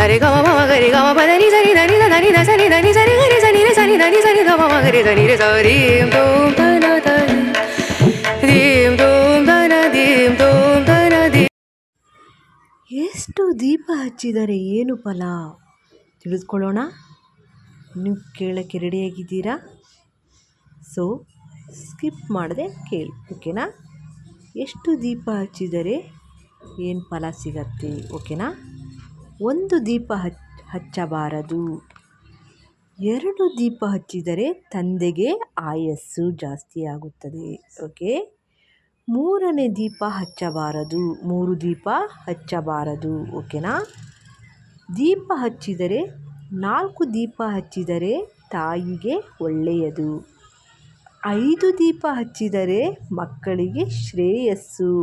ಸರಿ ಗಮ ಮಮ ಗರಿ ಗಮ ಪದನಿ ಸರಿ ಧನಿ ಧನಿ ಧ ಸರಿ ಧನಿ ಸರಿ ಗರಿ ಸನಿ ರೆ ಸನಿ ಧನಿ ಸರಿ ಧ ಮಮ ಗರಿ ಧನಿ ರೆ ಸರಿ ತೋಂ ಧನ ಧನಿ ದೀಂ ತೋಂ ಧನ ದೀಂ ತೋಂ ಧನ ದೀಂ. ಎಷ್ಟು ದೀಪ ಹಚ್ಚಿದರೆ ಏನು ಫಲ ತಿಳಿದುಕೊಳ್ಳೋಣ. ನೀವು ಕೇಳಕ್ಕೆ ರೆಡಿಯಾಗಿದ್ದೀರಾ? ಸೊ ಸ್ಕಿಪ್ ಮಾಡದೆ ಕೇಳಿ, ಓಕೆನಾ? ಎಷ್ಟು ದೀಪ ಹಚ್ಚಿದರೆ ಏನು ಫಲ ಸಿಗತ್ತೆ, ಓಕೆನಾ? ಒಂದು ದೀಪ ಹಚ್ಚಬಾರದು. 2 ದೀಪ ಹಚ್ಚಿದರೆ ತಂದೆಗೆ ಆಯಸ್ಸು ಜಾಸ್ತಿ ಆಗುತ್ತದೆ, ಓಕೆ? 3ನೇ ದೀಪ ಹಚ್ಚಬಾರದು. 3 ದೀಪ ಹಚ್ಚಬಾರದು, ಓಕೆನಾ? ದೀಪ ಹಚ್ಚಿದರೆ 4 ದೀಪ ಹಚ್ಚಿದರೆ ತಾಯಿಗೆ ಒಳ್ಳೆಯದು. 5 ದೀಪ ಹಚ್ಚಿದರೆ ಮಕ್ಕಳಿಗೆ ಶ್ರೇಯಸ್ಸು.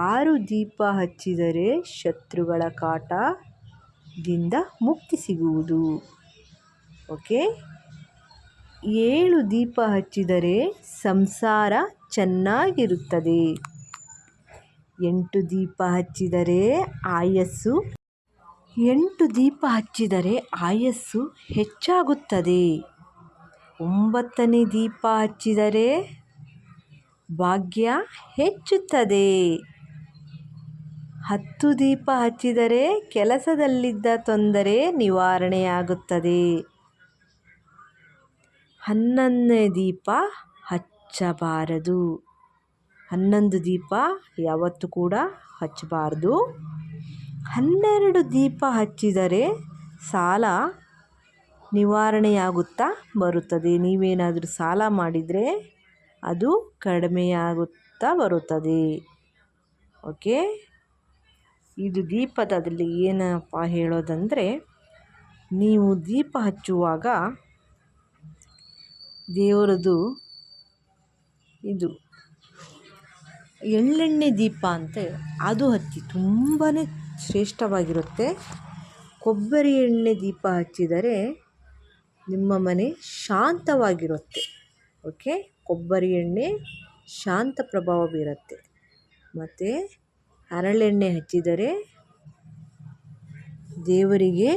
6 ದೀಪ ಹಚ್ಚಿದರೆ ಶತ್ರುಗಳ ಕಾಟದಿಂದ ಮುಕ್ತಿ ಸಿಗುವುದು, ಓಕೆ? 7 ದೀಪ ಹಚ್ಚಿದರೆ ಸಂಸಾರ ಚೆನ್ನಾಗಿರುತ್ತದೆ. 8 ದೀಪ ಹಚ್ಚಿದರೆ ಆಯಸ್ಸು ಹೆಚ್ಚಾಗುತ್ತದೆ. 9ನೇ ದೀಪ ಹಚ್ಚಿದರೆ ಭಾಗ್ಯ ಹೆಚ್ಚುತ್ತದೆ. 10 ದೀಪ ಹಚ್ಚಿದರೆ ಕೆಲಸದಲ್ಲಿದ್ದ ತೊಂದರೆ ನಿವಾರಣೆಯಾಗುತ್ತದೆ. 11ನೇ ದೀಪ ಹಚ್ಚಬಾರದು. 11 ದೀಪ ಯಾವತ್ತೂ ಕೂಡ ಹಚ್ಚಬಾರ್ದು. 12 ದೀಪ ಹಚ್ಚಿದರೆ ಸಾಲ ನಿವಾರಣೆಯಾಗುತ್ತಾ ಬರುತ್ತದೆ. ನೀವೇನಾದರೂ ಸಾಲ ಮಾಡಿದರೆ ಅದು ಕಡಿಮೆಯಾಗುತ್ತಾ ಬರುತ್ತದೆ, ಓಕೆ? ಇದು ದೀಪದಲ್ಲಿ ಏನಪ್ಪ ಹೇಳೋದಂದರೆ, ನೀವು ದೀಪ ಹಚ್ಚುವಾಗ ದೇವರದು ಇದು ಎಳ್ಳೆಣ್ಣೆ ದೀಪ ಅಂತ ಅದು ಹಚ್ಚಿ ತುಂಬಾ ಶ್ರೇಷ್ಠವಾಗಿರುತ್ತೆ. ಕೊಬ್ಬರಿ ಎಣ್ಣೆ ದೀಪ ಹಚ್ಚಿದರೆ ನಿಮ್ಮ ಮನೆ ಶಾಂತವಾಗಿರುತ್ತೆ, ಓಕೆ? ಕೊಬ್ಬರಿ ಎಣ್ಣೆ ಶಾಂತ ಪ್ರಭಾವ ಬೀರುತ್ತೆ. ಮತ್ತು ಹರಳೆಣ್ಣೆ ಹಚ್ಚಿದರೆ ದೇವರಿಗೆ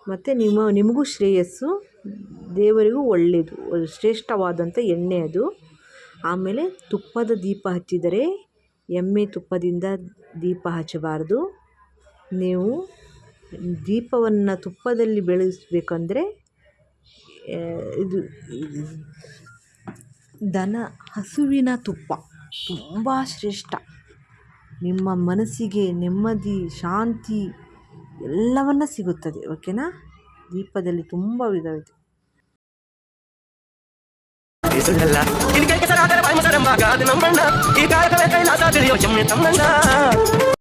ಮತ್ತು ನಿಮಗೂ ಶ್ರೇಯಸ್ಸು, ದೇವರಿಗೂ ಒಳ್ಳೆಯದು, ಶ್ರೇಷ್ಠವಾದಂಥ ಎಣ್ಣೆ ಅದು. ಆಮೇಲೆ ತುಪ್ಪದ ದೀಪ ಹಚ್ಚಿದರೆ ಎಮ್ಮೆ ತುಪ್ಪದಿಂದ ದೀಪ ಹಚ್ಚಬಾರ್ದು. ನೀವು ದೀಪವನ್ನು ತುಪ್ಪದಲ್ಲಿ ಬೆಳೆಸಬೇಕಂದ್ರೆ ಇದು ಹಸುವಿನ ತುಪ್ಪ ತುಂಬ ಶ್ರೇಷ್ಠ. ನಿಮ್ಮ ಮನಸ್ಸಿಗೆ ನೆಮ್ಮದಿ, ಶಾಂತಿ ಎಲ್ಲವನ್ನ ಸಿಗುತ್ತದೆ, ಓಕೆನಾ? ದೀಪದಲ್ಲಿ ತುಂಬ ವಿಧವಿದೆ. ಈ